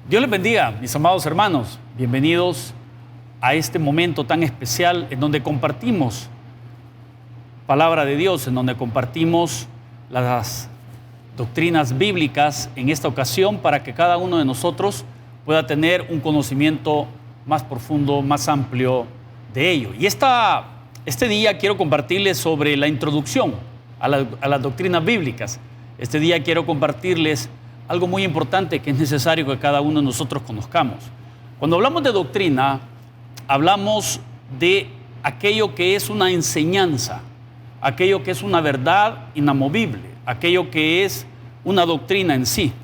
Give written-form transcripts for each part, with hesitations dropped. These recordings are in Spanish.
Dios les bendiga, mis amados hermanos. Bienvenidos a este momento tan especial en donde compartimos palabra de Dios, en donde compartimos las doctrinas bíblicas en esta ocasión para que cada uno de nosotros pueda tener un conocimiento más profundo, más amplio de ello. Y este día quiero compartirles sobre la introducción a las doctrinas bíblicas. Este día quiero compartirles algo muy importante que es necesario que cada uno de nosotros conozcamos. Cuando hablamos de doctrina, hablamos de aquello que es una enseñanza, aquello que es una verdad inamovible, aquello que es una doctrina en sí.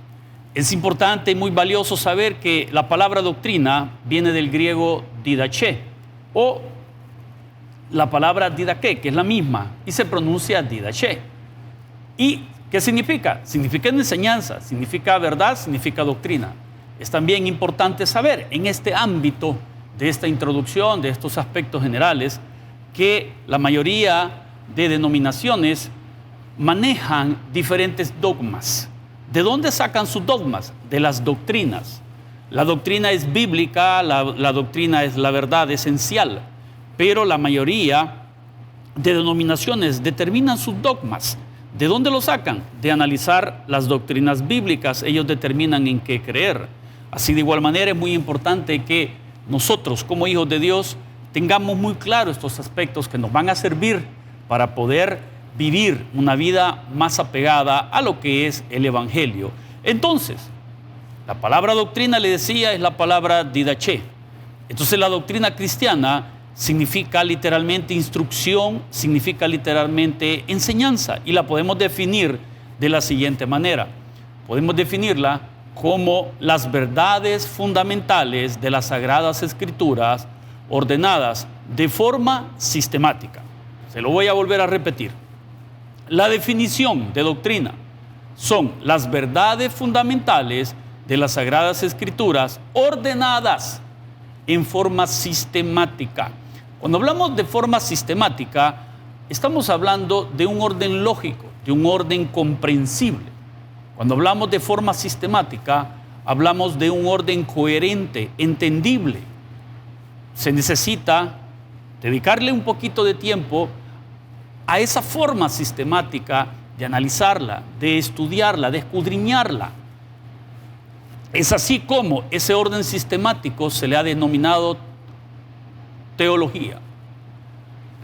Es importante y muy valioso saber que la palabra doctrina viene del griego didache o la palabra didache, que es la misma y se pronuncia didache. ¿Y qué significa? Significa enseñanza, significa verdad, significa doctrina. Es también importante saber en este ámbito de esta introducción, de estos aspectos generales, que la mayoría de denominaciones manejan diferentes dogmas. ¿De dónde sacan sus dogmas? De las doctrinas. La doctrina es bíblica, la doctrina es la verdad esencial, pero la mayoría de denominaciones determinan sus dogmas. ¿De dónde lo sacan? De analizar las doctrinas bíblicas. Ellos determinan en qué creer. Así de igual manera es muy importante que nosotros como hijos de Dios tengamos muy claro estos aspectos que nos van a servir para poder vivir una vida más apegada a lo que es el Evangelio. Entonces, la palabra doctrina, le decía, es la palabra didache. Entonces la doctrina cristiana significa literalmente instrucción, significa literalmente enseñanza, y la podemos definir de la siguiente manera. Podemos definirla como las verdades fundamentales de las Sagradas Escrituras ordenadas de forma sistemática. Se lo voy a volver a repetir. La definición de doctrina son las verdades fundamentales de las Sagradas Escrituras ordenadas en forma sistemática. Cuando hablamos de forma sistemática, estamos hablando de un orden lógico, de un orden comprensible. Cuando hablamos de forma sistemática, hablamos de un orden coherente, entendible. Se necesita dedicarle un poquito de tiempo a esa forma sistemática de analizarla, de estudiarla, de escudriñarla. Es así como ese orden sistemático se le ha denominado teología.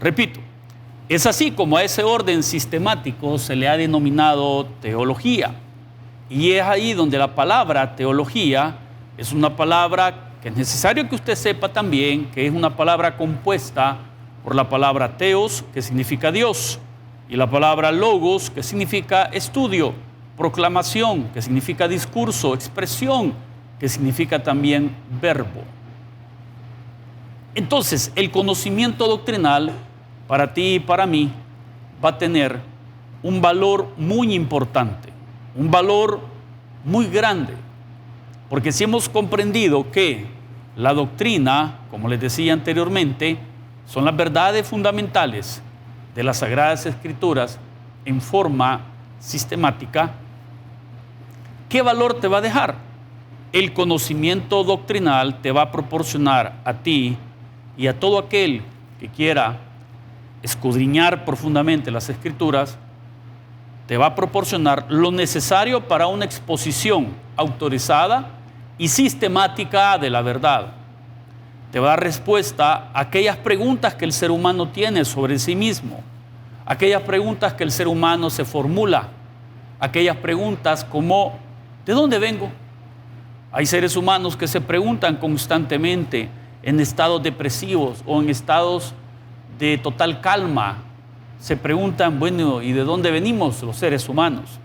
Repito, es así como a ese orden sistemático se le ha denominado teología. Y es ahí donde la palabra teología es una palabra que es necesario que usted sepa también que es una palabra compuesta por la palabra teos, que significa Dios, y la palabra logos, que significa estudio, proclamación, que significa discurso, expresión, que significa también verbo. Entonces, el conocimiento doctrinal para ti y para mí va a tener un valor muy importante, un valor muy grande, porque si hemos comprendido que la doctrina, como les decía anteriormente, son las verdades fundamentales de las Sagradas Escrituras en forma sistemática, ¿qué valor te va a dejar? El conocimiento doctrinal te va a proporcionar a ti y a todo aquel que quiera escudriñar profundamente las Escrituras, te va a proporcionar lo necesario para una exposición autorizada y sistemática de la verdad. Te va a dar respuesta a aquellas preguntas que el ser humano tiene sobre sí mismo, aquellas preguntas que el ser humano se formula, aquellas preguntas como ¿de dónde vengo? Hay seres humanos que se preguntan constantemente en estados depresivos o en estados de total calma. Se preguntan, bueno, ¿y de dónde venimos los seres humanos?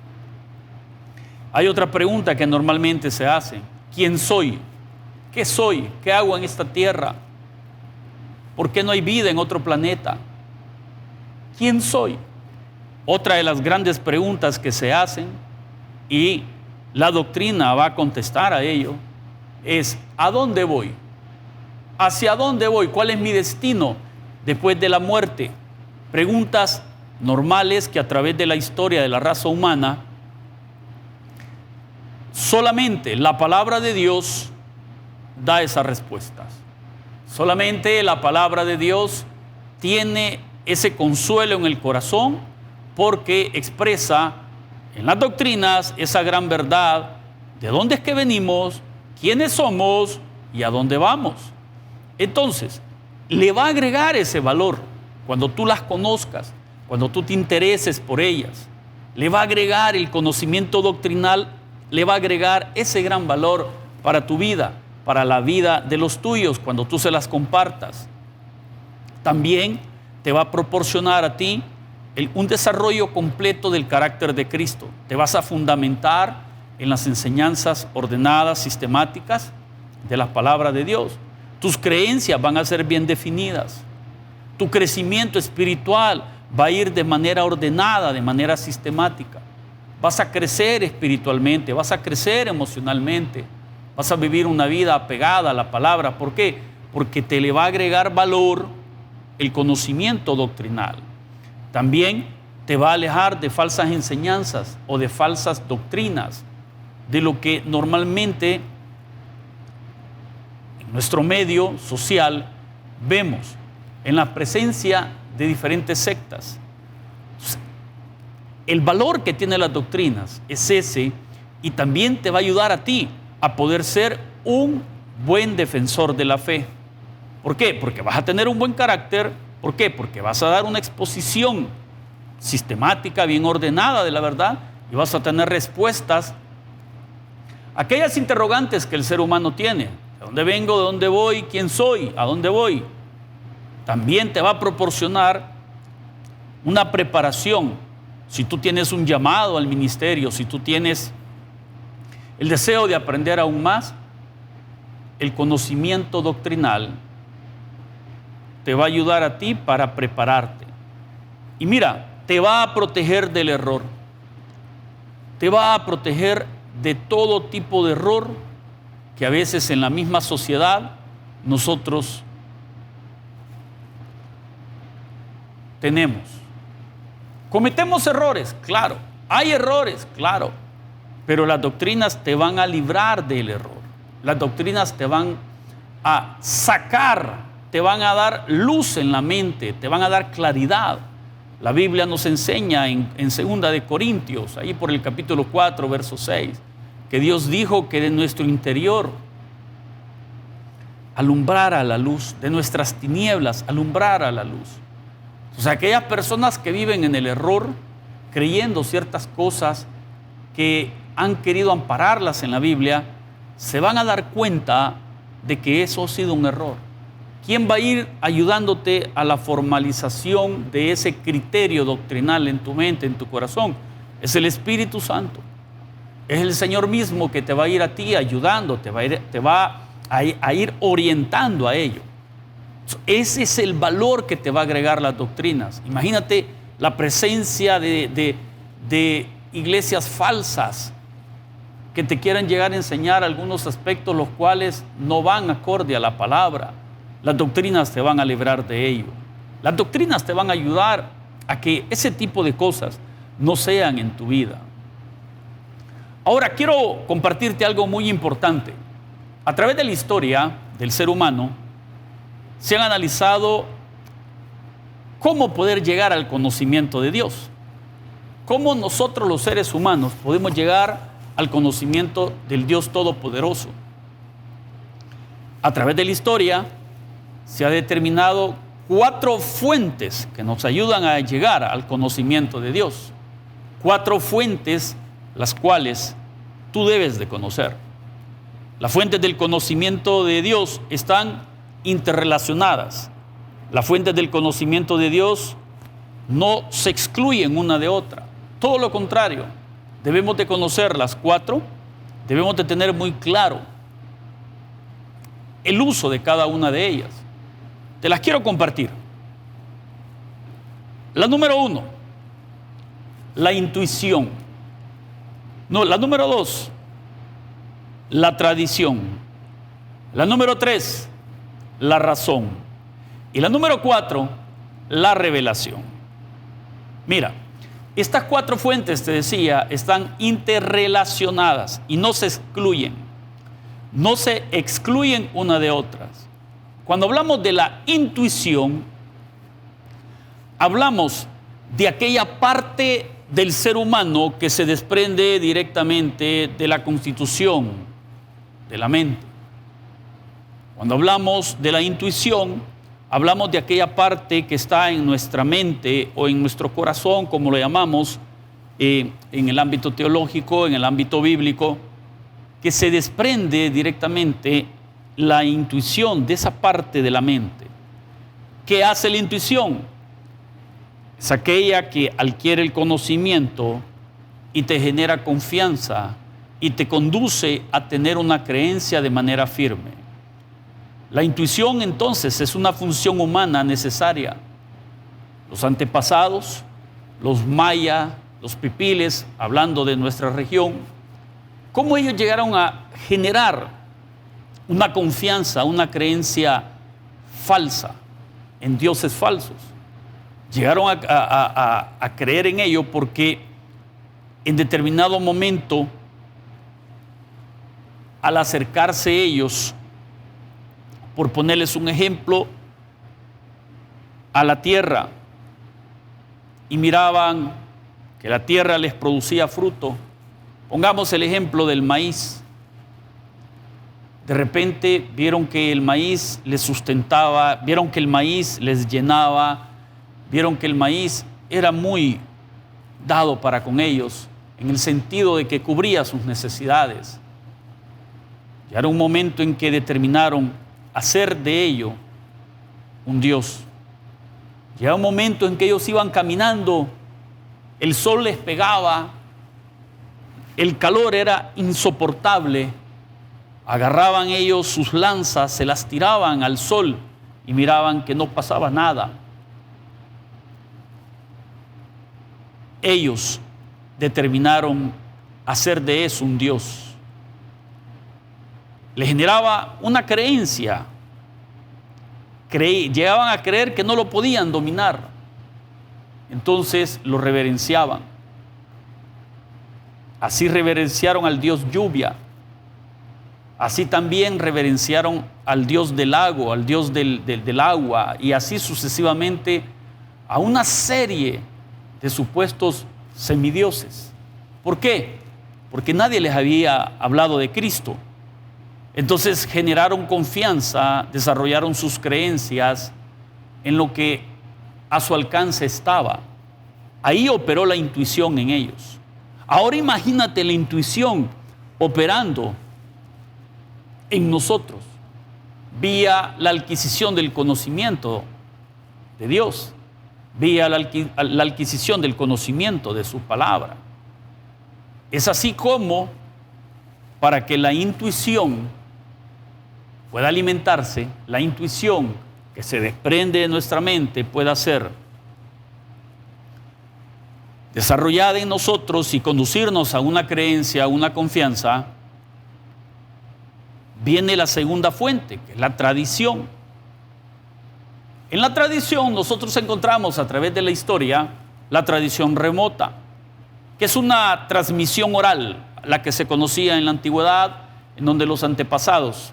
Hay otra pregunta que normalmente se hace: ¿quién soy? ¿Qué soy? ¿Qué hago en esta tierra? ¿Por qué no hay vida en otro planeta? ¿Quién soy? Otra de las grandes preguntas que se hacen, y la doctrina va a contestar a ello, es ¿a dónde voy? ¿Hacia dónde voy? ¿Cuál es mi destino después de la muerte? Preguntas normales que a través de la historia de la raza humana Solamente la palabra de Dios da esas respuestas. Solamente la palabra de Dios tiene ese consuelo en el corazón porque expresa en las doctrinas esa gran verdad de dónde es que venimos, quiénes somos y a dónde vamos. Entonces, le va a agregar ese valor cuando tú las conozcas, cuando tú te intereses por ellas. Le va a agregar el conocimiento doctrinal, le va a agregar ese gran valor para tu vida, para la vida de los tuyos, cuando tú se las compartas. También te va a proporcionar a ti un desarrollo completo del carácter de Cristo. Te vas a fundamentar en las enseñanzas ordenadas, sistemáticas de la palabra de Dios. Tus creencias van a ser bien definidas. Tu crecimiento espiritual va a ir de manera ordenada, de manera sistemática. Vas a crecer espiritualmente, vas a crecer emocionalmente, vas a vivir una vida apegada a la palabra. ¿Por qué? Porque te le va a agregar valor el conocimiento doctrinal. También te va a alejar de falsas enseñanzas o de falsas doctrinas, de lo que normalmente en nuestro medio social vemos en la presencia de diferentes sectas. Entonces, el valor que tienen las doctrinas es ese, y también te va a ayudar a ti a poder ser un buen defensor de la fe. ¿Por qué? Porque vas a tener un buen carácter. ¿Por qué? Porque vas a dar una exposición sistemática, bien ordenada de la verdad, y vas a tener respuestas a aquellas interrogantes que el ser humano tiene. ¿De dónde vengo? ¿De dónde voy? ¿Quién soy? ¿A dónde voy? También te va a proporcionar una preparación. Si tú tienes un llamado al ministerio, si tú tienes el deseo de aprender aún más, el conocimiento doctrinal te va a ayudar a ti para prepararte. Y mira, te va a proteger del error. Te va a proteger de todo tipo de error que a veces en la misma sociedad nosotros tenemos. Cometemos errores, claro. Hay errores, claro. Pero las doctrinas te van a librar del error. Las doctrinas te van a sacar, te van a dar luz en la mente, te van a dar claridad. La Biblia nos enseña en 2 de Corintios, ahí por el capítulo 4, verso 6, que Dios dijo que de nuestro interior alumbrara la luz, de nuestras tinieblas alumbrara la luz. O sea, aquellas personas que viven en el error, creyendo ciertas cosas que han querido ampararlas en la Biblia, se van a dar cuenta de que eso ha sido un error. ¿Quién va a ir ayudándote a la formalización de ese criterio doctrinal en tu mente, en tu corazón? Es el Espíritu Santo. Es el Señor mismo que te va a ir a ti ayudando, te va a ir orientando a ello. Ese es el valor que te va a agregar las doctrinas. Imagínate la presencia de iglesias falsas que te quieran llegar a enseñar algunos aspectos los cuales no van acorde a la palabra. Las doctrinas te van a librar de ello. Las doctrinas te van a ayudar a que ese tipo de cosas no sean en tu vida. Ahora quiero compartirte algo muy importante. A través de la historia del ser humano se han analizado cómo poder llegar al conocimiento de Dios. Cómo nosotros los seres humanos podemos llegar al conocimiento del Dios Todopoderoso. A través de la historia se ha determinado 4 fuentes que nos ayudan a llegar al conocimiento de Dios. 4 fuentes las cuales tú debes de conocer. Las fuentes del conocimiento de Dios están interrelacionadas. Las fuentes del conocimiento de Dios no se excluyen una de otra. Todo lo contrario, debemos de conocer las 4, debemos de tener muy claro el uso de cada una de ellas. Te las quiero compartir. La número 1, la intuición. No, la número 2, la tradición. La número 3, la razón. Y la número 4, la revelación. Mira, Estas cuatro fuentes, te decía, están interrelacionadas y no se excluyen. No se excluyen una de otras. Cuando hablamos de la intuición, hablamos de aquella parte del ser humano que se desprende directamente de la constitución de la mente. Cuando hablamos de la intuición, hablamos de aquella parte que está en nuestra mente o en nuestro corazón, como lo llamamos, en el ámbito teológico, en el ámbito bíblico, que se desprende directamente la intuición de esa parte de la mente. ¿Qué hace la intuición? Es aquella que adquiere el conocimiento y te genera confianza y te conduce a tener una creencia de manera firme. La intuición entonces es una función humana necesaria. Los antepasados, los mayas, los pipiles, hablando de nuestra región, cómo ellos llegaron a generar una confianza, una creencia falsa en dioses falsos. Llegaron a creer en ello porque en determinado momento, al acercarse ellos, por ponerles un ejemplo, a la tierra y miraban que la tierra les producía fruto. Pongamos el ejemplo del maíz. De repente vieron que el maíz les sustentaba, vieron que el maíz les llenaba, vieron que el maíz era muy dado para con ellos, en el sentido de que cubría sus necesidades. Llegaron un momento en que determinaron hacer de ello un Dios. Llegó un momento en que ellos iban caminando, el sol les pegaba, el calor era insoportable, agarraban ellos sus lanzas, se las tiraban al sol y miraban que no pasaba nada. Ellos determinaron hacer de eso un Dios. Le generaba una creencia. Llegaban a creer que no lo podían dominar. Entonces lo reverenciaban. Así reverenciaron al Dios lluvia. Así también reverenciaron al Dios del lago, al Dios del agua, y así sucesivamente a una serie de supuestos semidioses. ¿Por qué? Porque nadie les había hablado de Cristo. Entonces generaron confianza, desarrollaron sus creencias en lo que a su alcance estaba. Ahí operó la intuición en ellos. Ahora imagínate la intuición operando en nosotros vía la adquisición del conocimiento de Dios, vía la adquisición del conocimiento de su palabra. Es así como, para que la intuición pueda alimentarse, la intuición que se desprende de nuestra mente pueda ser desarrollada en nosotros y conducirnos a una creencia, a una confianza, viene la segunda fuente, que es la tradición. En la tradición nosotros encontramos a través de la historia la tradición remota, que es una transmisión oral, la que se conocía en la antigüedad, en donde los antepasados,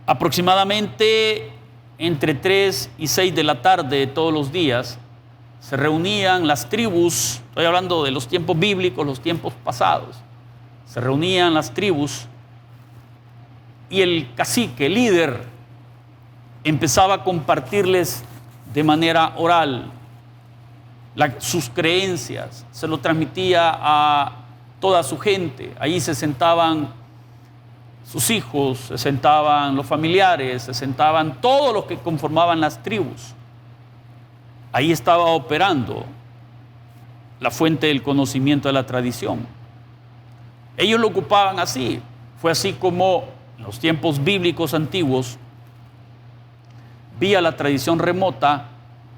aproximadamente entre 3 y 6 de la tarde todos los días, se reunían las tribus, estoy hablando de los tiempos bíblicos, los tiempos pasados, se reunían las tribus y el cacique, el líder, empezaba a compartirles de manera oral sus creencias, se lo transmitía a toda su gente. Ahí se sentaban sus hijos, se sentaban los familiares, se sentaban todos los que conformaban las tribus. Ahí estaba operando la fuente del conocimiento de la tradición. Ellos lo ocupaban así. Fue así como en los tiempos bíblicos antiguos, vía la tradición remota,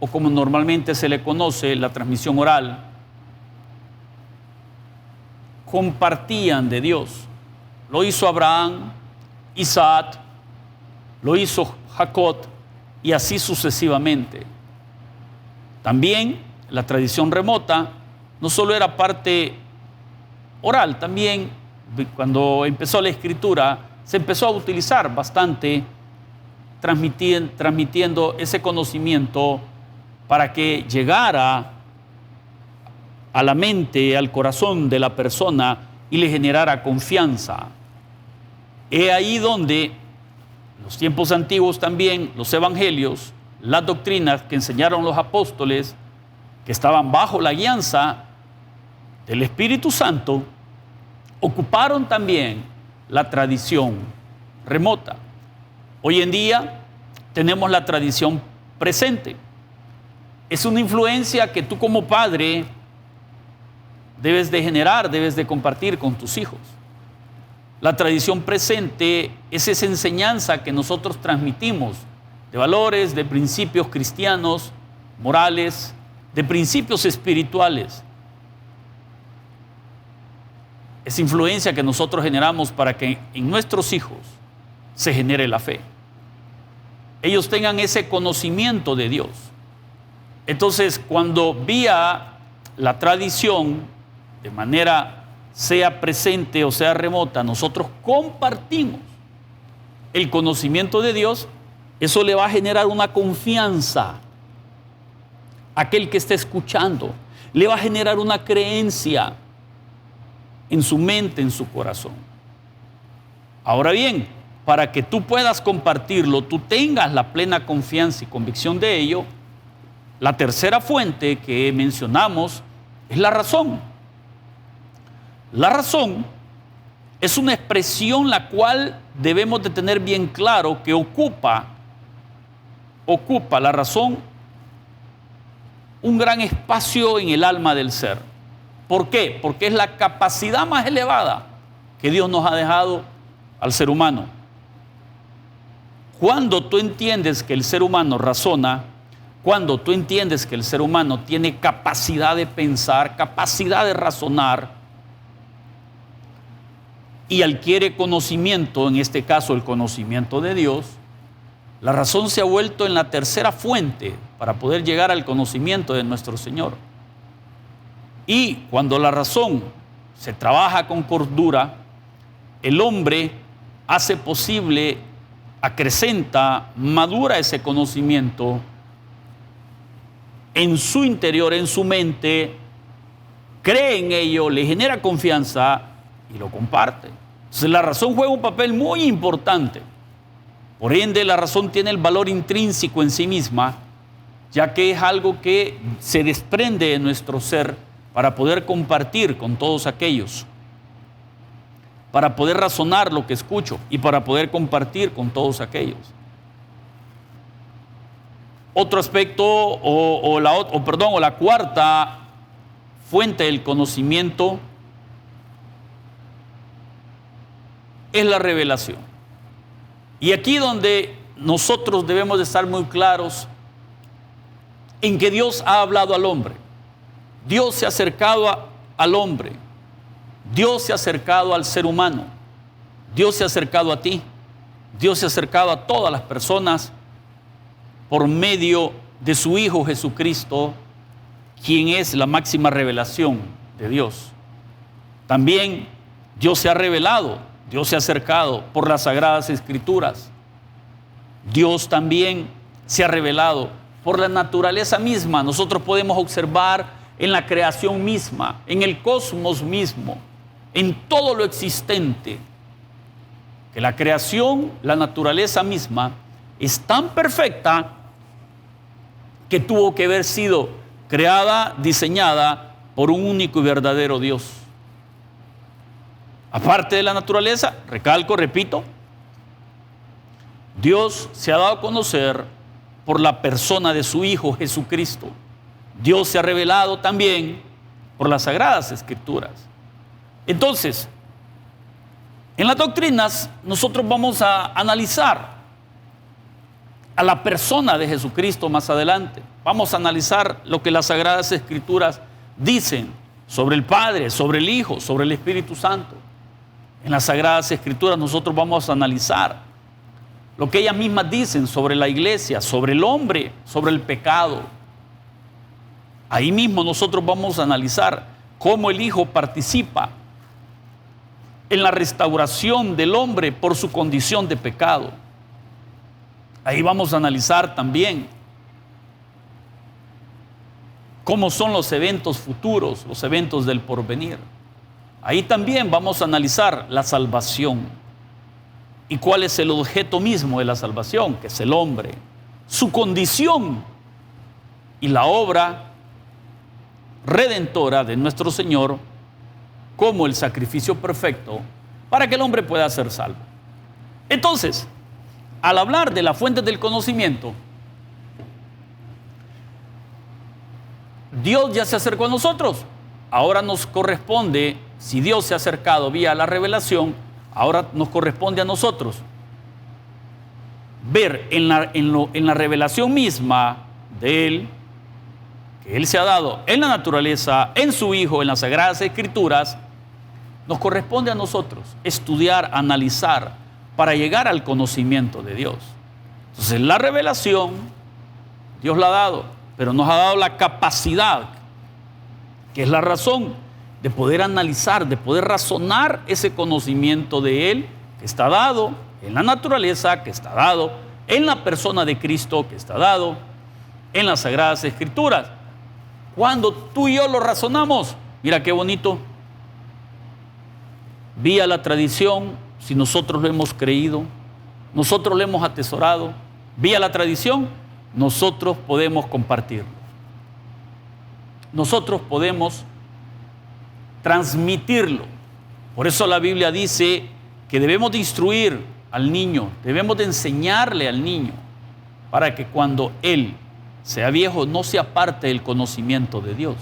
o como normalmente se le conoce, la transmisión oral, compartían de Dios. Lo hizo Abraham, Isaac, lo hizo Jacob, y así sucesivamente. También la tradición remota no solo era parte oral, también cuando empezó la escritura se empezó a utilizar bastante transmitiendo ese conocimiento para que llegara a la mente, al corazón de la persona y le generara confianza. He ahí donde en los tiempos antiguos también los evangelios, las doctrinas que enseñaron los apóstoles, que estaban bajo la guianza del Espíritu Santo, ocuparon también la tradición remota. Hoy en día tenemos la tradición presente. Es una influencia que tú como padre debes de generar, debes de compartir con tus hijos. La tradición presente es esa enseñanza que nosotros transmitimos de valores, de principios cristianos, morales, de principios espirituales. Es influencia que nosotros generamos para que en nuestros hijos se genere la fe. Ellos tengan ese conocimiento de Dios. Entonces, cuando vía la tradición, de manera sea presente o sea remota, nosotros compartimos el conocimiento de Dios, eso le va a generar una confianza a aquel que está escuchando, le va a generar una creencia en su mente, en su corazón. Ahora bien, para que tú puedas compartirlo, tú tengas la plena confianza y convicción de ello, la tercera fuente que mencionamos es la razón. La razón es una expresión la cual debemos de tener bien claro que ocupa la razón un gran espacio en el alma del ser. ¿Por qué? Porque es la capacidad más elevada que Dios nos ha dejado al ser humano. Cuando tú entiendes que el ser humano razona, cuando tú entiendes que el ser humano tiene capacidad de pensar, capacidad de razonar y adquiere conocimiento, en este caso el conocimiento de Dios, la razón se ha vuelto en la tercera fuente para poder llegar al conocimiento de nuestro Señor. Y cuando la razón se trabaja con cordura, el hombre hace posible, acrecenta, madura ese conocimiento en su interior, en su mente, cree en ello, le genera confianza y lo comparte. Entonces la razón juega un papel muy importante. Por ende, la razón tiene el valor intrínseco en sí misma, ya que es algo que se desprende de nuestro ser para poder compartir con todos aquellos, para poder razonar lo que escucho y para poder compartir con todos aquellos. Otro aspecto o la cuarta fuente del conocimiento es la revelación. Y aquí donde nosotros debemos de estar muy claros en que Dios ha hablado al hombre. Dios se ha acercado al hombre. Dios se ha acercado al ser humano. Dios se ha acercado a ti. Dios se ha acercado a todas las personas por medio de su Hijo Jesucristo, quien es la máxima revelación de Dios. También Dios se ha revelado, Dios se ha acercado por las Sagradas Escrituras. Dios también se ha revelado por la naturaleza misma. Nosotros podemos observar en la creación misma, en el cosmos mismo, en todo lo existente, que la creación, la naturaleza misma, es tan perfecta que tuvo que haber sido creada, diseñada por un único y verdadero Dios. Aparte de la naturaleza, recalco, repito, Dios se ha dado a conocer por la persona de su Hijo Jesucristo. Dios se ha revelado también por las Sagradas Escrituras. Entonces, en las doctrinas nosotros vamos a analizar a la persona de Jesucristo más adelante. Vamos a analizar lo que las Sagradas Escrituras dicen sobre el Padre, sobre el Hijo, sobre el Espíritu Santo. En las Sagradas Escrituras nosotros vamos a analizar lo que ellas mismas dicen sobre la iglesia, sobre el hombre, sobre el pecado. Ahí mismo nosotros vamos a analizar cómo el Hijo participa en la restauración del hombre por su condición de pecado. Ahí vamos a analizar también cómo son los eventos futuros, los eventos del porvenir. Ahí también vamos a analizar la salvación y cuál es el objeto mismo de la salvación, que es el hombre, su condición y la obra redentora de nuestro Señor como el sacrificio perfecto para que el hombre pueda ser salvo. Entonces, al hablar de la fuente del conocimiento, Dios ya se acercó a nosotros. Ahora nos corresponde, si Dios se ha acercado vía la revelación, ahora nos corresponde a nosotros ver en la revelación misma de Él, que Él se ha dado en la naturaleza, en su Hijo, en las Sagradas Escrituras. Nos corresponde a nosotros estudiar, analizar, para llegar al conocimiento de Dios. Entonces, la revelación, Dios la ha dado, pero nos ha dado la capacidad, que es la razón de poder analizar, de poder razonar ese conocimiento de Él, que está dado en la naturaleza, que está dado en la persona de Cristo, que está dado en las Sagradas Escrituras. Cuando tú y yo lo razonamos, mira qué bonito, vía la tradición, si nosotros lo hemos creído, nosotros lo hemos atesorado, vía la tradición, nosotros podemos compartirlo. Nosotros podemos transmitirlo. Por eso la Biblia dice que debemos de instruir al niño, debemos de enseñarle al niño, para que cuando él sea viejo no se aparte del conocimiento de Dios.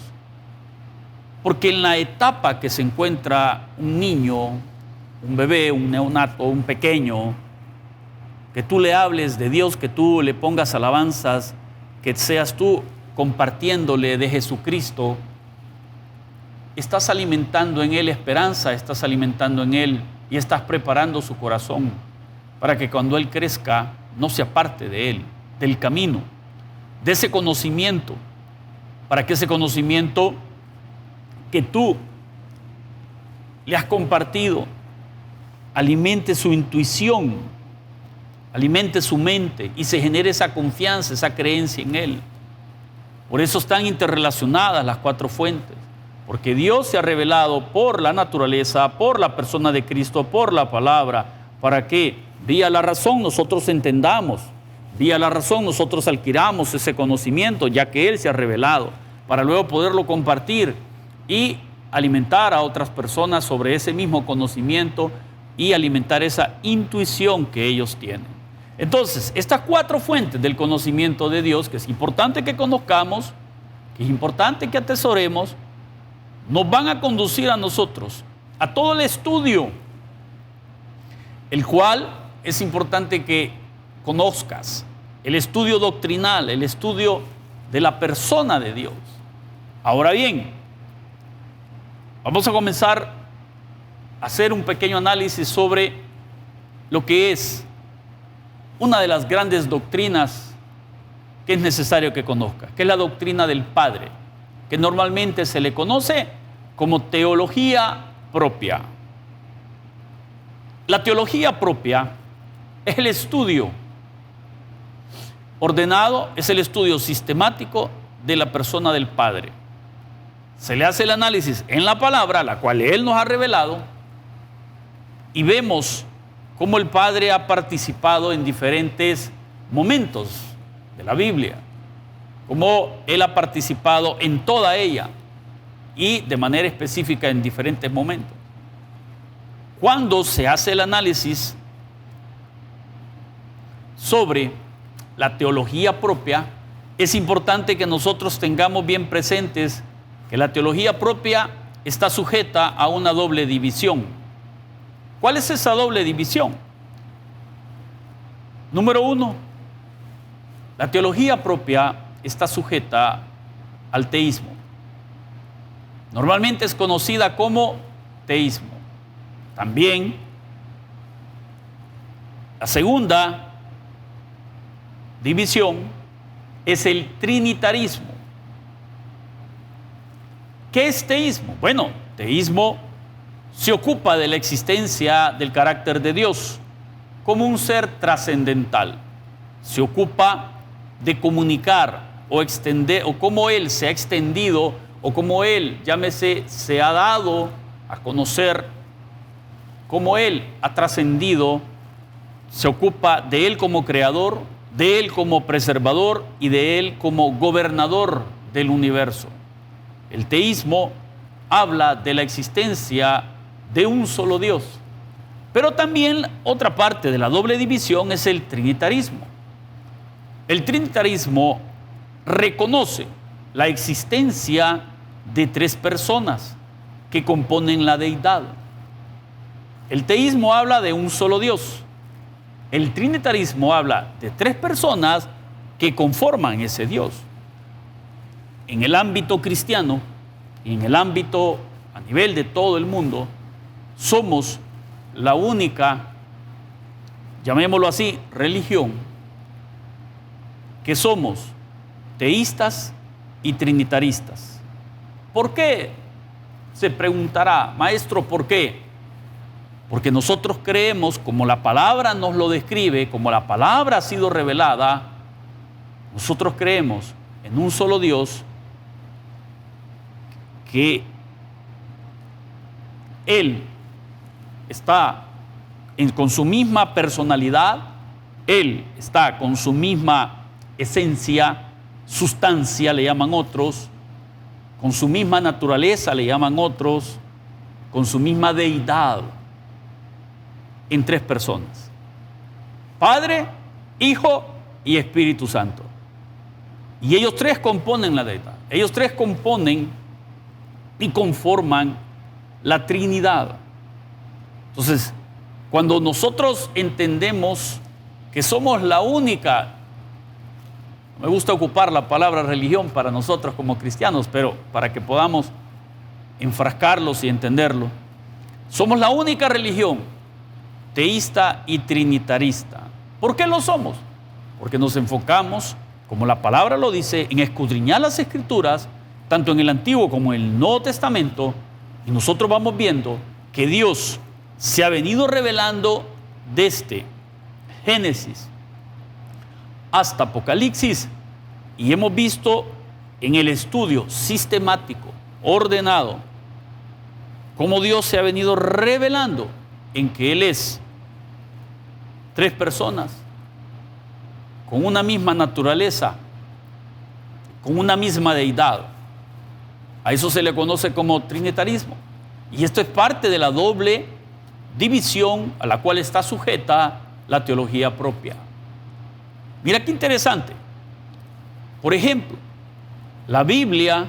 Porque en la etapa que se encuentra un niño, un bebé, un neonato, un pequeño, que tú le hables de Dios, que tú le pongas alabanzas, que seas tú compartiéndole de Jesucristo, estás alimentando en él esperanza, estás alimentando en él y estás preparando su corazón para que cuando él crezca no se aparte de él, del camino, de ese conocimiento, para que ese conocimiento que tú le has compartido alimente su intuición, alimente su mente y se genere esa confianza, esa creencia en Él. Por eso están interrelacionadas las cuatro fuentes, porque Dios se ha revelado por la naturaleza, por la persona de Cristo, por la palabra, para que vía la razón nosotros entendamos, vía la razón nosotros adquiramos ese conocimiento, ya que Él se ha revelado, para luego poderlo compartir y alimentar a otras personas sobre ese mismo conocimiento y alimentar esa intuición que ellos tienen. Entonces, estas cuatro fuentes del conocimiento de Dios, que es importante que conozcamos, que es importante que atesoremos, nos van a conducir a nosotros a todo el estudio, el cual es importante que conozcas, el estudio doctrinal, el estudio de la persona de Dios. Ahora bien, vamos a comenzar a hacer un pequeño análisis sobre lo que es una de las grandes doctrinas que es necesario que conozca, que es la doctrina del Padre, que normalmente se le conoce como teología propia. La teología propia es el estudio ordenado, es el estudio sistemático de la persona del Padre. Se le hace el análisis en la palabra, la cual Él nos ha revelado, y vemos cómo el Padre ha participado en diferentes momentos de la Biblia, cómo Él ha participado en toda ella y de manera específica en diferentes momentos. Cuando se hace el análisis sobre la teología propia, es importante que nosotros tengamos bien presentes que la teología propia está sujeta a una doble división. ¿Cuál es esa doble división? Número uno, la teología propia está sujeta al teísmo. Normalmente es conocida como teísmo. También la segunda división es el trinitarismo. ¿Qué es teísmo? Bueno, teísmo se ocupa de la existencia del carácter de Dios como un ser trascendental. Se ocupa de comunicar o extender, o cómo Él se ha extendido, o cómo Él, llámese, se ha dado a conocer, cómo Él ha trascendido. Se ocupa de Él como creador, de Él como preservador y de Él como gobernador del universo. El teísmo habla de la existencia de un solo Dios. Pero también otra parte de la doble división es el trinitarismo. El trinitarismo reconoce la existencia de tres personas que componen la deidad. El teísmo habla de un solo Dios. El trinitarismo habla de tres personas que conforman ese Dios. En el ámbito cristiano y en el ámbito a nivel de todo el mundo, somos la única, llamémoslo así, religión, que somos teístas y trinitaristas. ¿Por qué? Se preguntará, maestro, ¿por qué? Porque nosotros creemos, como la palabra nos lo describe, como la palabra ha sido revelada, nosotros creemos en un solo Dios, que Él está con su misma personalidad, Él está con su misma esencia, sustancia le llaman otros, con su misma naturaleza le llaman otros, con su misma deidad, en tres personas: Padre, Hijo y Espíritu Santo. Y ellos tres componen la deidad, ellos tres componen y conforman la Trinidad. Entonces, cuando nosotros entendemos que somos la única, me gusta ocupar la palabra religión para nosotros como cristianos, pero para que podamos enfrascarlos y entenderlo, somos la única religión teísta y trinitarista. ¿Por qué lo somos? Porque nos enfocamos, como la palabra lo dice, en escudriñar las Escrituras, tanto en el Antiguo como en el Nuevo Testamento, y nosotros vamos viendo que Dios se ha venido revelando desde Génesis hasta Apocalipsis, y hemos visto en el estudio sistemático, ordenado, cómo Dios se ha venido revelando en que Él es tres personas con una misma naturaleza, con una misma deidad. A eso se le conoce como trinitarismo. Y esto es parte de la doble división a la cual está sujeta la teología propia. Mira qué interesante. Por ejemplo, la Biblia,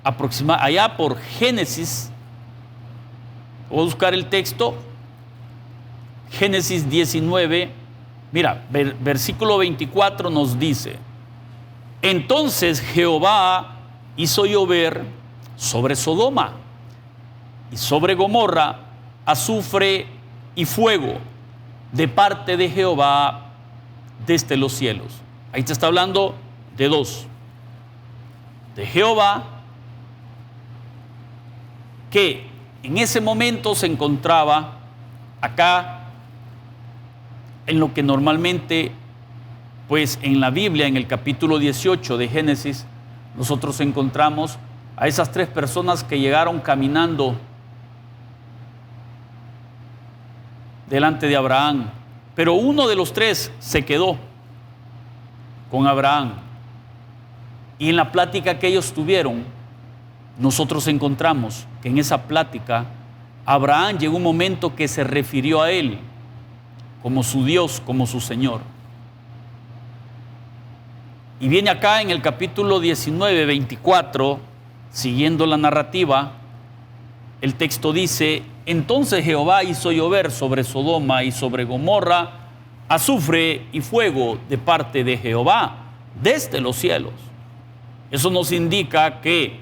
allá por Génesis, voy a buscar el texto, Génesis 19, mira, versículo 24 nos dice: entonces Jehová hizo llover sobre Sodoma y sobre Gomorra azufre y fuego de parte de Jehová desde los cielos. Ahí te está hablando de dos: de Jehová, que en ese momento se encontraba acá en lo que normalmente, pues en la Biblia, en el capítulo 18 de Génesis, nosotros encontramos a esas tres personas que llegaron caminando delante de Abraham, pero uno de los tres se quedó con Abraham, y en la plática que ellos tuvieron, nosotros encontramos que en esa plática Abraham llegó un momento que se refirió a él como su Dios, como su Señor. Y viene acá en el capítulo 19, 24, siguiendo la narrativa, el texto dice: entonces Jehová hizo llover sobre Sodoma y sobre Gomorra azufre y fuego de parte de Jehová desde los cielos. Eso nos indica que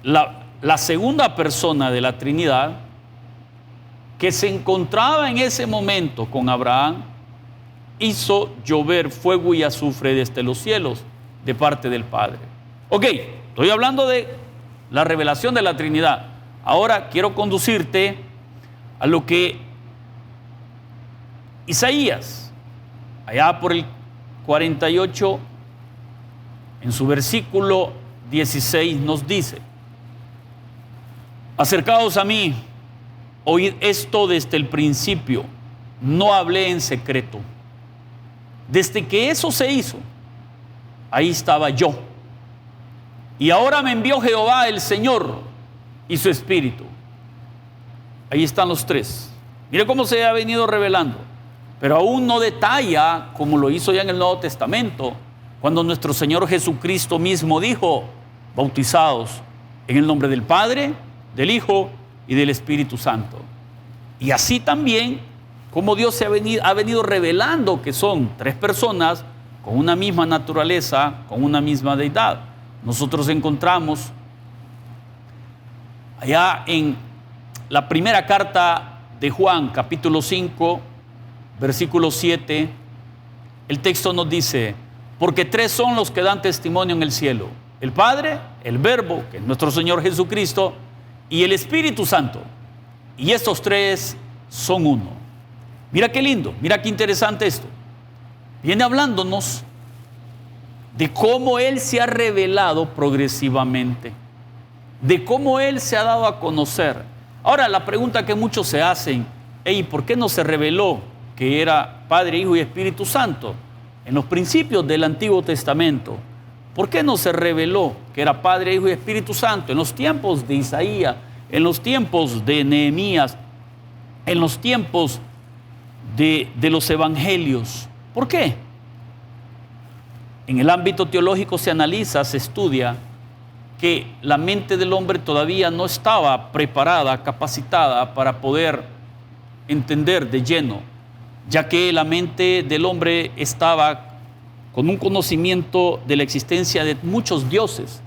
la segunda persona de la Trinidad, que se encontraba en ese momento con Abraham, hizo llover fuego y azufre desde los cielos de parte del Padre. Ok, estoy hablando de la revelación de la Trinidad. Ahora quiero conducirte a lo que Isaías, allá por el 48, en su versículo 16 nos dice: acercaos a mí, oíd esto desde el principio, no hablé en secreto. Desde que eso se hizo, ahí estaba yo. Y ahora me envió Jehová el Señor y su Espíritu. Ahí están los tres. Mire cómo se ha venido revelando. Pero aún no detalla como lo hizo ya en el Nuevo Testamento, cuando nuestro Señor Jesucristo mismo dijo: bautizados en el nombre del Padre, del Hijo y del Espíritu Santo. Y así también como Dios ha venido revelando que son tres personas con una misma naturaleza, con una misma deidad. Nosotros encontramos allá en la primera carta de Juan, capítulo 5, versículo 7, el texto nos dice: porque tres son los que dan testimonio en el cielo: el Padre, el Verbo, que es nuestro Señor Jesucristo, y el Espíritu Santo. Y estos tres son uno. Mira qué lindo, mira qué interesante esto. Viene hablándonos de cómo Él se ha revelado progresivamente, de cómo Él se ha dado a conocer. Ahora, la pregunta que muchos se hacen: ¿por qué no se reveló que era Padre, Hijo y Espíritu Santo en los principios del Antiguo Testamento? ¿Por qué no se reveló que era Padre, Hijo y Espíritu Santo en los tiempos de Isaías, en los tiempos de Nehemías, en los tiempos de los evangelios? ¿Por qué? En el ámbito teológico se analiza, se estudia que la mente del hombre todavía no estaba preparada, capacitada para poder entender de lleno, ya que la mente del hombre estaba con un conocimiento de la existencia de muchos dioses.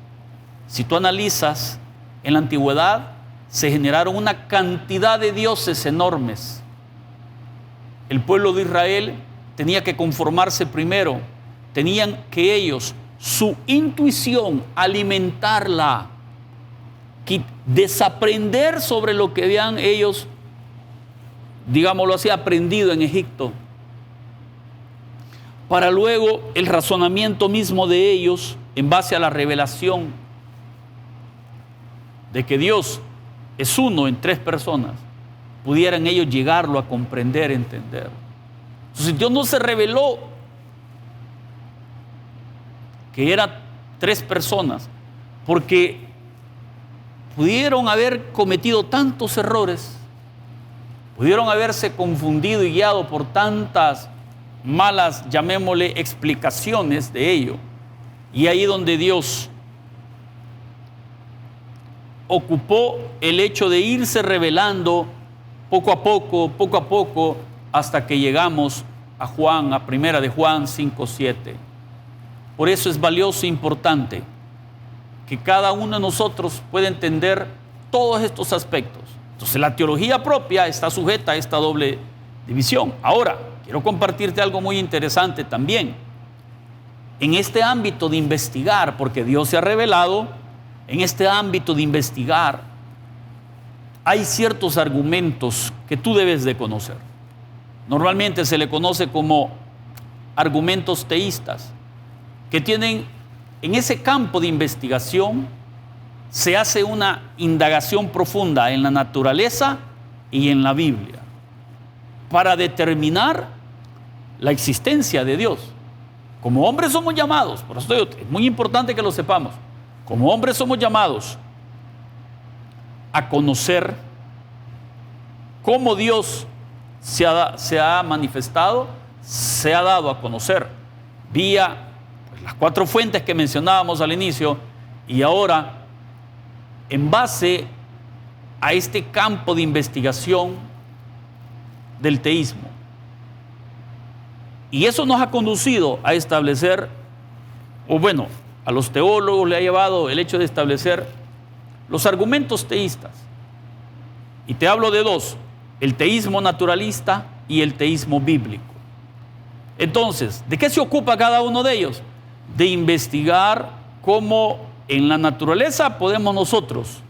Si tú analizas, en la antigüedad se generaron una cantidad de dioses enormes. El pueblo de Israel tenía que conformarse primero, tenían que ellos, su intuición, alimentarla, desaprender sobre lo que habían ellos, digámoslo así, aprendido en Egipto, para luego el razonamiento mismo de ellos, en base a la revelación de que Dios es uno en tres personas, pudieran ellos llegarlo a comprender, entender. Entonces Dios no se reveló que eran tres personas, porque pudieron haber cometido tantos errores, pudieron haberse confundido y guiado por tantas malas, llamémosle, explicaciones de ello. Y ahí donde Dios ocupó el hecho de irse revelando poco a poco, hasta que llegamos a Juan, a primera de Juan 5:7. Por eso es valioso e importante que cada uno de nosotros pueda entender todos estos aspectos. Entonces la teología propia está sujeta a esta doble división. Ahora, quiero compartirte algo muy interesante también. En este ámbito de investigar, porque Dios se ha revelado, en este ámbito de investigar, hay ciertos argumentos que tú debes de conocer. Normalmente se le conoce como argumentos teístas, que tienen en ese campo de investigación, se hace una indagación profunda en la naturaleza y en la Biblia para determinar la existencia de Dios. Como hombres somos llamados, por eso es muy importante que lo sepamos, como hombres somos llamados a conocer cómo Dios se ha manifestado, se ha dado a conocer vía las cuatro fuentes que mencionábamos al inicio, y ahora en base a este campo de investigación del teísmo. Y eso nos ha conducido a establecer, o bueno, a los teólogos le ha llevado el hecho de establecer los argumentos teístas. Y te hablo de dos: el teísmo naturalista y el teísmo bíblico. Entonces, ¿de qué se ocupa cada uno de ellos? De investigar cómo en la naturaleza podemos nosotros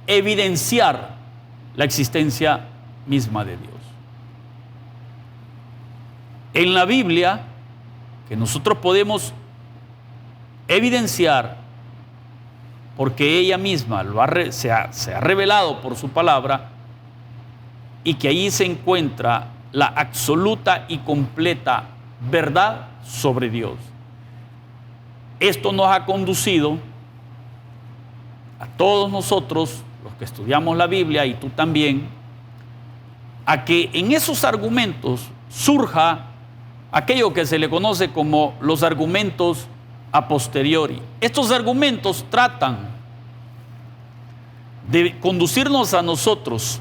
evidenciar la existencia misma de Dios. En la Biblia, que nosotros podemos evidenciar, porque ella misma se ha revelado por su palabra, y que allí se encuentra la absoluta y completa verdad sobre Dios. Esto nos ha conducido a todos nosotros, los que estudiamos la Biblia, y tú también, a que en esos argumentos surja aquello que se le conoce como los argumentos a posteriori. Estos argumentos tratan de conducirnos a nosotros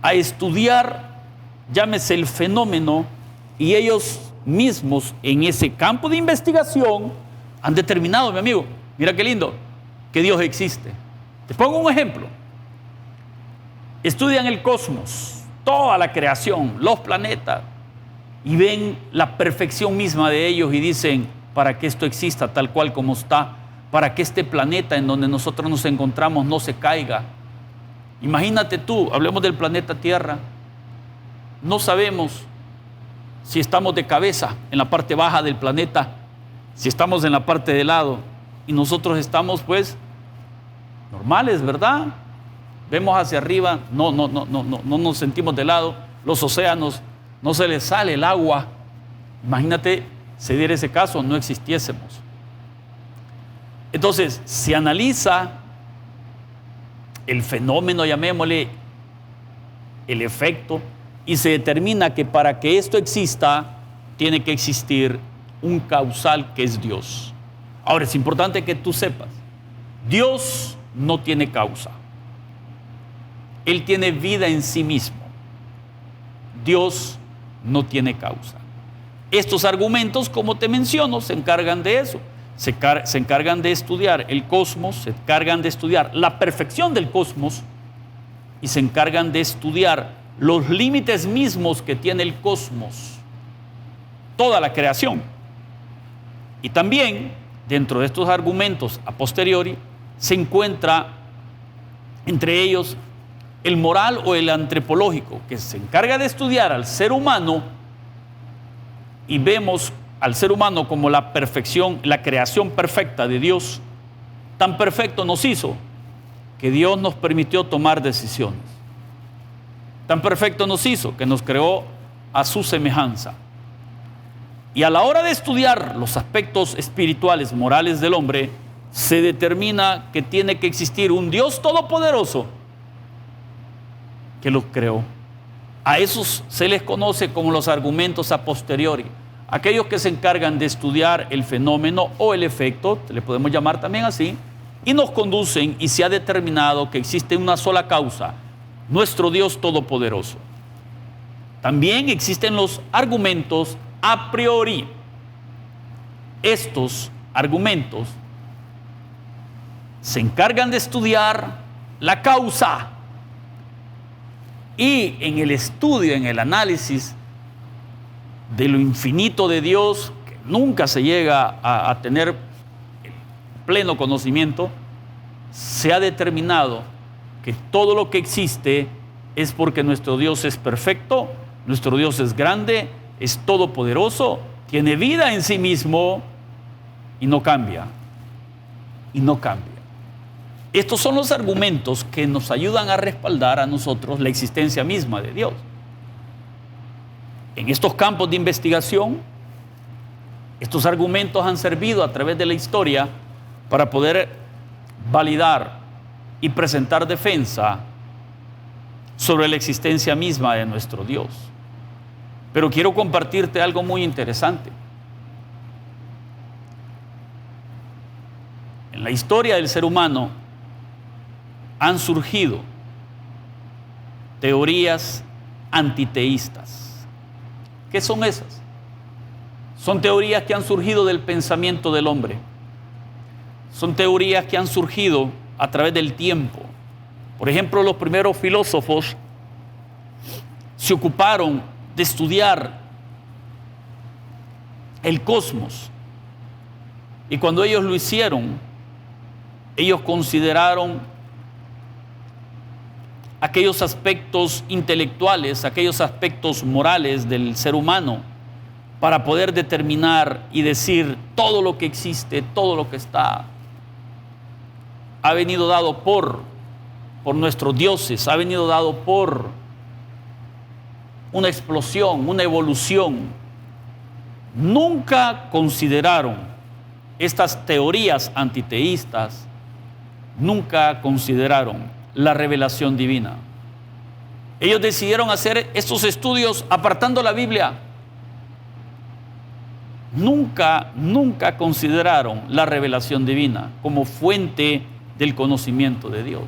a estudiar, llámese el fenómeno, y ellos mismos en ese campo de investigación han determinado, mi amigo, mira qué lindo, que Dios existe. Te pongo un ejemplo. Estudian el cosmos, toda la creación, los planetas, y ven la perfección misma de ellos y dicen, para que esto exista tal cual como está, para que este planeta en donde nosotros nos encontramos no se caiga. Imagínate tú, hablemos del planeta Tierra, no sabemos si estamos de cabeza en la parte baja del planeta, si estamos en la parte de lado, y nosotros estamos pues normales, ¿verdad? Vemos hacia arriba, no nos sentimos de lado, los océanos, no se les sale el agua. Imagínate, si diera ese caso, no existiésemos. Entonces, se analiza el fenómeno, llamémosle el efecto, y se determina que para que esto exista, tiene que existir un causal que es Dios. Ahora, es importante que tú sepas, Dios no tiene causa. Él tiene vida en sí mismo. Dios no tiene causa. Estos argumentos, como te menciono, se encargan de eso. Se encargan de estudiar el cosmos, se encargan de estudiar la perfección del cosmos y se encargan de estudiar los límites mismos que tiene el cosmos, toda la creación. Y también, dentro de estos argumentos a posteriori, se encuentra entre ellos el moral o el antropológico, que se encarga de estudiar al ser humano, y vemos al ser humano como la perfección, la creación perfecta de Dios. Tan perfecto nos hizo que Dios nos permitió tomar decisiones. Tan perfecto nos hizo que nos creó a su semejanza. Y a la hora de estudiar los aspectos espirituales, morales del hombre, se determina que tiene que existir un Dios todopoderoso que los creó. A esos se les conoce como los argumentos a posteriori. Aquellos que se encargan de estudiar el fenómeno o el efecto, le podemos llamar también así, y nos conducen, y se ha determinado que existe una sola causa, nuestro Dios todopoderoso. También existen los argumentos a priori. Estos argumentos se encargan de estudiar la causa, y en el estudio, en el análisis de lo infinito de Dios, que nunca se llega a tener pleno conocimiento, se ha determinado que todo lo que existe es porque nuestro Dios es perfecto, nuestro Dios es grande, es todopoderoso, tiene vida en sí mismo y no cambia. Y no cambia. Estos son los argumentos que nos ayudan a respaldar a nosotros la existencia misma de Dios. En estos campos de investigación, estos argumentos han servido a través de la historia para poder validar y presentar defensa sobre la existencia misma de nuestro Dios. Pero quiero compartirte algo muy interesante. En la historia del ser humano han surgido teorías antiteístas. ¿Qué son esas? Son teorías que han surgido del pensamiento del hombre. Son teorías que han surgido a través del tiempo. Por ejemplo, los primeros filósofos se ocuparon de estudiar el cosmos, Y cuando ellos lo hicieron, ellos consideraron aquellos aspectos intelectuales, aquellos aspectos morales del ser humano para poder determinar y decir todo lo que existe, todo lo que está, ha venido dado por nuestros dioses, ha venido dado por una explosión, una evolución. Nunca consideraron estas teorías antiteístas, nunca consideraron la revelación divina. Ellos decidieron hacer estos estudios apartando la Biblia. Nunca consideraron la revelación divina como fuente del conocimiento de Dios.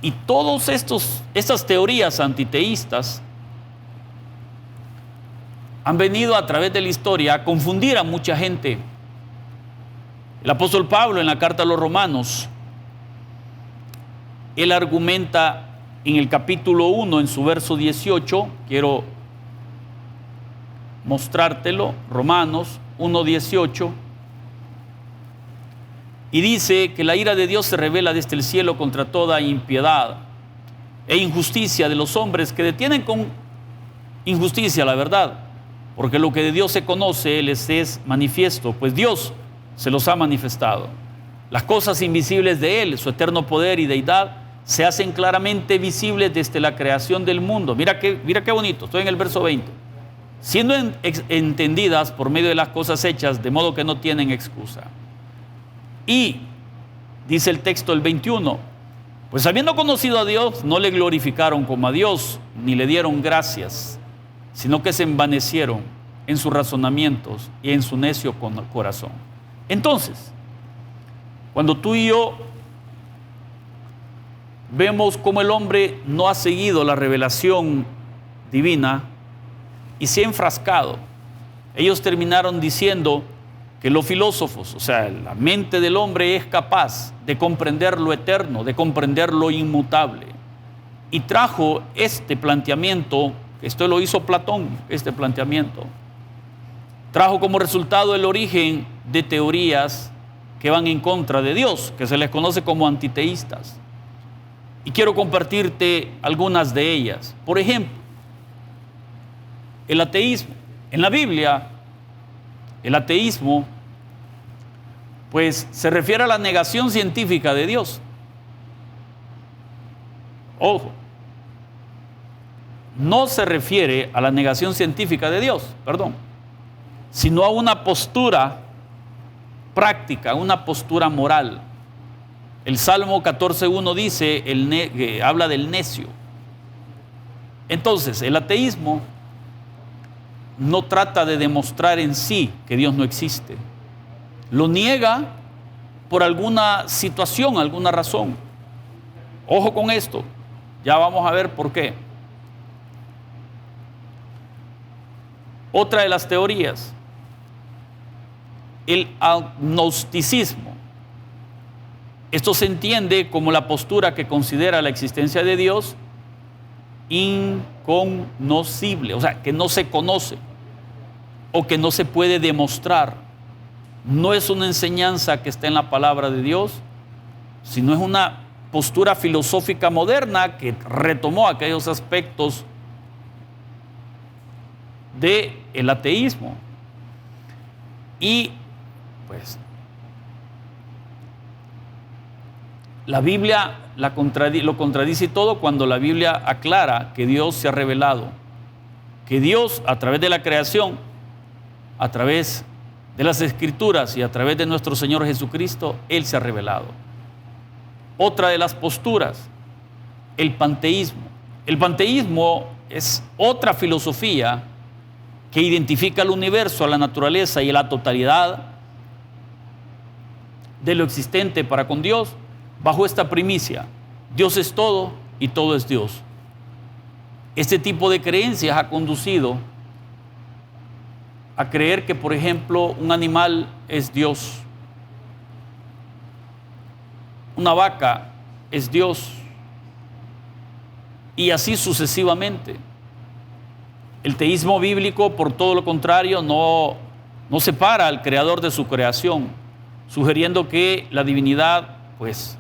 Y todas estas teorías antiteístas han venido a través de la historia a confundir a mucha gente. El apóstol Pablo en la carta a los Romanos, él argumenta en el capítulo 1, en su verso 18, quiero mostrártelo, Romanos 1:18, y dice que la ira de Dios se revela desde el cielo contra toda impiedad e injusticia de los hombres que detienen con injusticia la verdad, porque lo que de Dios se conoce les es manifiesto, pues Dios se los ha manifestado. Las cosas invisibles de Él, su eterno poder y deidad, se hacen claramente visibles desde la creación del mundo. Mira qué bonito, estoy en el verso 20. Siendo entendidas por medio de las cosas hechas, de modo que no tienen excusa. Y, dice el texto el 21, pues habiendo conocido a Dios, no le glorificaron como a Dios, ni le dieron gracias, sino que se envanecieron en sus razonamientos y en su necio corazón. Entonces, cuando tú y yo vemos cómo el hombre no ha seguido la revelación divina y se ha enfrascado, ellos terminaron diciendo que los filósofos, o sea, la mente del hombre es capaz de comprender lo eterno, de comprender lo inmutable. Y trajo este planteamiento, esto lo hizo Platón, este planteamiento, trajo como resultado el origen de teorías que van en contra de Dios, que se les conoce como antiteístas. Y quiero compartirte algunas de ellas. Por ejemplo, el ateísmo. En la Biblia, el ateísmo, pues se refiere a la negación científica de Dios. Ojo, no se refiere a la negación científica de Dios, sino a una postura práctica, una postura moral. El Salmo 14:1 dice, habla del necio. Entonces, el ateísmo no trata de demostrar en sí que Dios no existe. Lo niega por alguna situación, alguna razón. Ojo con esto, ya vamos a ver por qué. Otra de las teorías, el agnosticismo. Esto se entiende como la postura que considera la existencia de Dios incognoscible, o sea, que no se conoce o que no se puede demostrar. No es una enseñanza que está en la palabra de Dios, sino es una postura filosófica moderna que retomó aquellos aspectos del ateísmo. Y pues la Biblia lo contradice todo cuando la Biblia aclara que Dios se ha revelado, que Dios a través de la creación, a través de las Escrituras y a través de nuestro Señor Jesucristo, Él se ha revelado. Otra de las posturas, el panteísmo. El panteísmo es otra filosofía que identifica al universo, a la naturaleza y a la totalidad de lo existente para con Dios, bajo esta primicia: Dios es todo y todo es Dios. Este tipo de creencias ha conducido a creer que, por ejemplo, un animal es Dios, una vaca es Dios, y así sucesivamente. El teísmo bíblico, por todo lo contrario, no no separa al creador de su creación, sugiriendo que la divinidad pues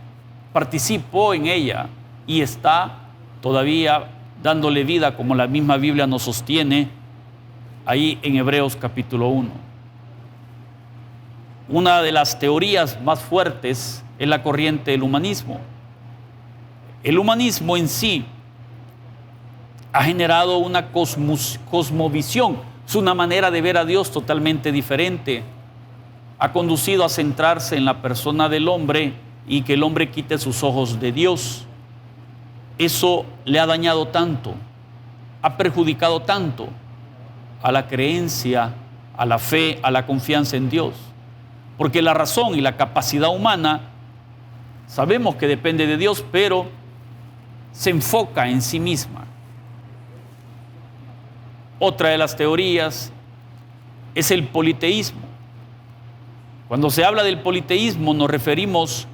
participó en ella y está todavía dándole vida, como la misma Biblia nos sostiene ahí en Hebreos capítulo 1. Una de las teorías más fuertes es la corriente del humanismo. El humanismo en sí ha generado una cosmovisión, es una manera de ver a Dios totalmente diferente. Ha conducido a centrarse en la persona del hombre y que el hombre quite sus ojos de Dios. Eso le ha dañado tanto, ha perjudicado tanto a la creencia, a la fe, a la confianza en Dios. Porque la razón y la capacidad humana sabemos que depende de Dios, pero se enfoca en sí misma. Otra de las teorías es el politeísmo. Cuando se habla del politeísmo nos referimos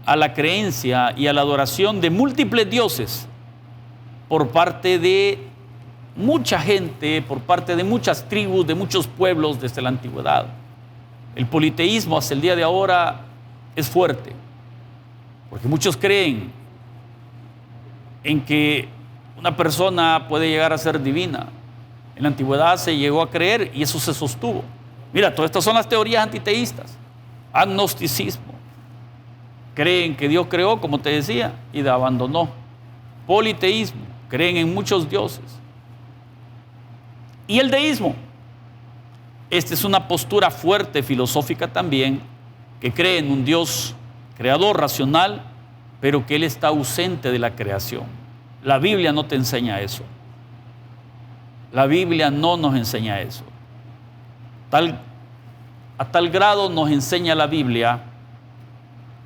a la creencia y a la adoración de múltiples dioses por parte de mucha gente, por parte de muchas tribus, de muchos pueblos desde la antigüedad. El politeísmo hasta el día de ahora es fuerte, porque muchos creen en que una persona puede llegar a ser divina. En la antigüedad se llegó a creer y eso se sostuvo. Mira, todas estas son las teorías antiteístas. Agnosticismo. Creen que Dios creó, como te decía, y la abandonó. Politeísmo. Creen en muchos dioses. Y el deísmo. Esta es una postura fuerte, filosófica también, que cree en un Dios creador, racional, pero que Él está ausente de la creación. La Biblia no te enseña eso. La Biblia no nos enseña eso. A tal grado nos enseña la Biblia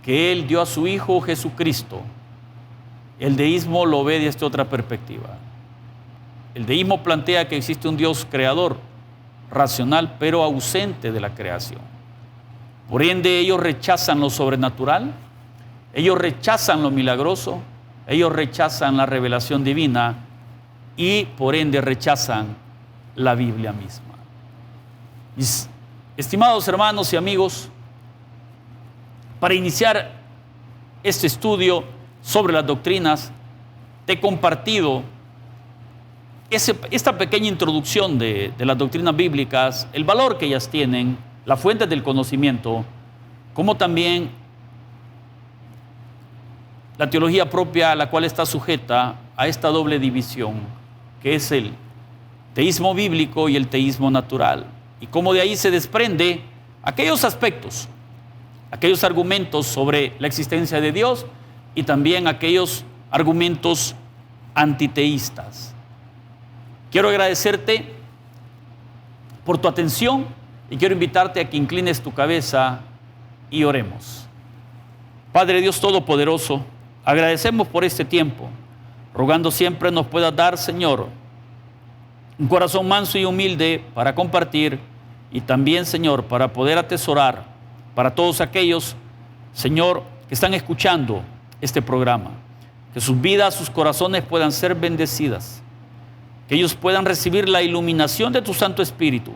que Él dio a su Hijo Jesucristo. El deísmo lo ve desde otra perspectiva. El deísmo plantea que existe un Dios creador, racional, pero ausente de la creación. Por ende, ellos rechazan lo sobrenatural, ellos rechazan lo milagroso, ellos rechazan la revelación divina y por ende rechazan la Biblia misma. Mis estimados hermanos y amigos, para iniciar este estudio sobre las doctrinas, te he compartido esta pequeña introducción de las doctrinas bíblicas, el valor que ellas tienen, la fuente del conocimiento, como también la teología propia a la cual está sujeta a esta doble división, que es el teísmo bíblico y el teísmo natural. Y cómo de ahí se desprende aquellos aspectos, aquellos argumentos sobre la existencia de Dios y también aquellos argumentos antiteístas. Quiero agradecerte por tu atención y quiero invitarte a que inclines tu cabeza y oremos. Padre Dios Todopoderoso, agradecemos por este tiempo, rogando siempre nos puedas dar, Señor, un corazón manso y humilde para compartir y también, Señor, para poder atesorar para todos aquellos, Señor, que están escuchando este programa, que sus vidas, sus corazones puedan ser bendecidas, que ellos puedan recibir la iluminación de tu Santo Espíritu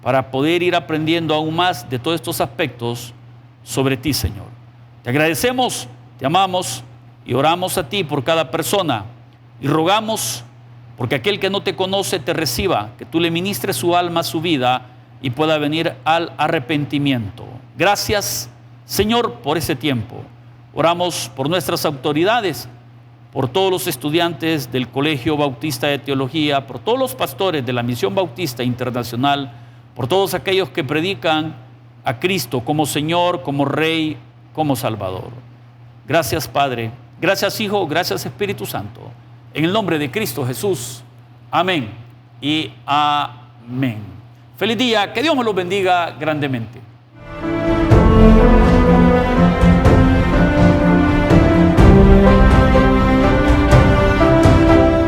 para poder ir aprendiendo aún más de todos estos aspectos sobre ti, Señor. Te agradecemos, te amamos y oramos a ti por cada persona y rogamos porque aquel que no te conoce te reciba, que tú le ministres su alma, su vida y pueda venir al arrepentimiento. Gracias, Señor, por ese tiempo. Oramos por nuestras autoridades, por todos los estudiantes del Colegio Bautista de Teología, por todos los pastores de la Misión Bautista Internacional, por todos aquellos que predican a Cristo como Señor, como Rey, como Salvador. Gracias, Padre. Gracias, Hijo. Gracias, Espíritu Santo. En el nombre de Cristo Jesús. Amén y amén. Feliz día. Que Dios me los bendiga grandemente.